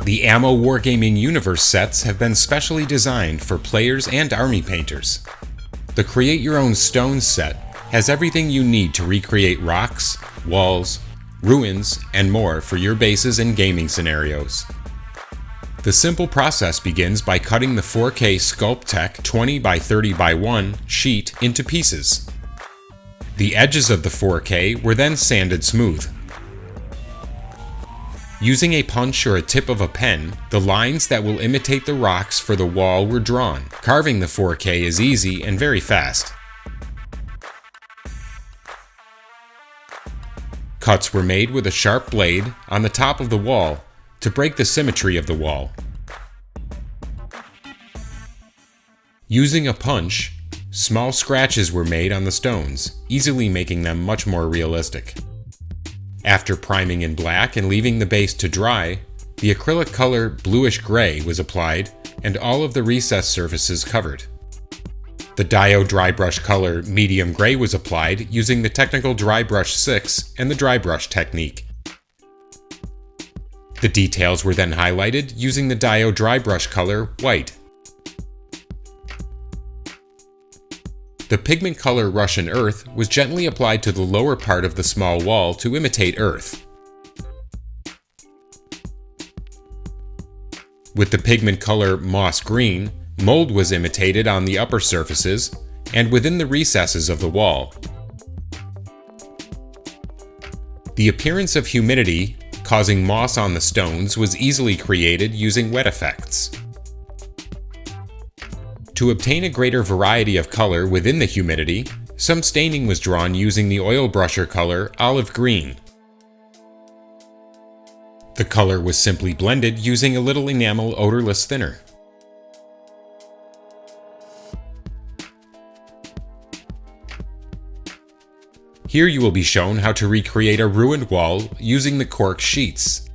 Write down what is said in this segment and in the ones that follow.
The AMMO Wargaming Universe sets have been specially designed for players and army painters. The Create Your Own Stones set has everything you need to recreate rocks, walls, ruins, and more for your bases and gaming scenarios. The simple process begins by cutting the 4K Sculptech 20 by 30 by 1 sheet into pieces. The edges of the 4K were then sanded smooth. Using a punch or a tip of a pen, the lines that will imitate the rocks for the wall were drawn. Carving the 4K is easy and very fast. Cuts were made with a sharp blade on the top of the wall to break the symmetry of the wall. Using a punch, small scratches were made on the stones, easily making them much more realistic. After priming in black and leaving the base to dry, the acrylic color bluish-gray was applied and all of the recessed surfaces covered. The Dio dry brush color medium gray was applied using the technical dry brush 6 and the dry brush technique. The details were then highlighted using the Dio dry brush color white. The pigment color Russian earth was gently applied to the lower part of the small wall to imitate earth. With the pigment color moss green, mold was imitated on the upper surfaces and within the recesses of the wall. The appearance of humidity causing moss on the stones was easily created using wet effects. To obtain a greater variety of color within the humidity, some staining was drawn using the oil brusher color olive green. The color was simply blended using a little enamel odorless thinner. Here you will be shown how to recreate a ruined wall using the cork sheets.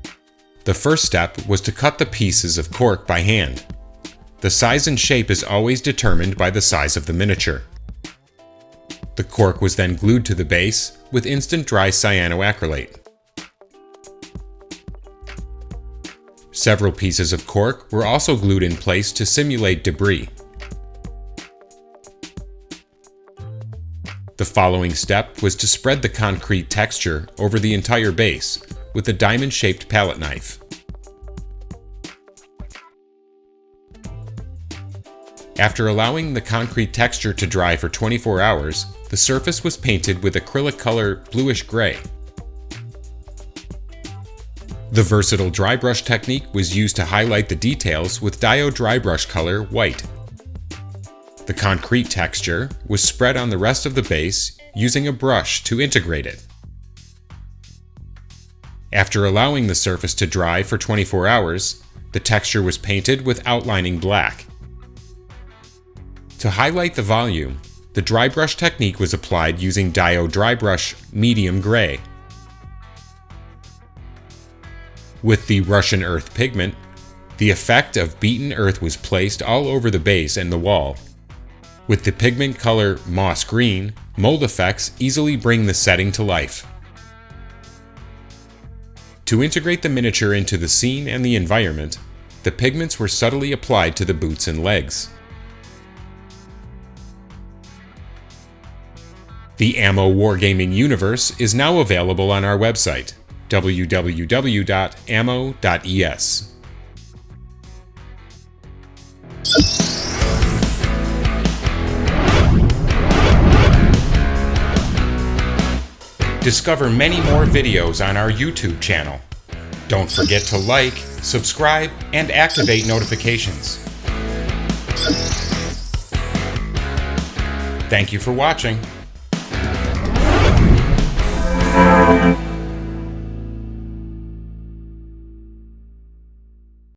The first step was to cut the pieces of cork by hand. The size and shape is always determined by the size of the miniature. The cork was then glued to the base with instant dry cyanoacrylate. Several pieces of cork were also glued in place to simulate debris. The following step was to spread the concrete texture over the entire base with a diamond-shaped palette knife. After allowing the concrete texture to dry for 24 hours, the surface was painted with acrylic color bluish-gray. The versatile dry brush technique was used to highlight the details with Dio dry brush color white. The concrete texture was spread on the rest of the base using a brush to integrate it. After allowing the surface to dry for 24 hours, the texture was painted with outlining black. To highlight the volume, the dry brush technique was applied using Dio dry brush medium gray. With the Russian earth pigment, the effect of beaten earth was placed all over the base and the wall. With the pigment color moss green, mold effects easily bring the setting to life. To integrate the miniature into the scene and the environment, the pigments were subtly applied to the boots and legs. The AMMO Wargaming Universe is now available on our website, www.ammo.es. Discover many more videos on our YouTube channel. Don't forget to like, subscribe, and activate notifications. Thank you for watching.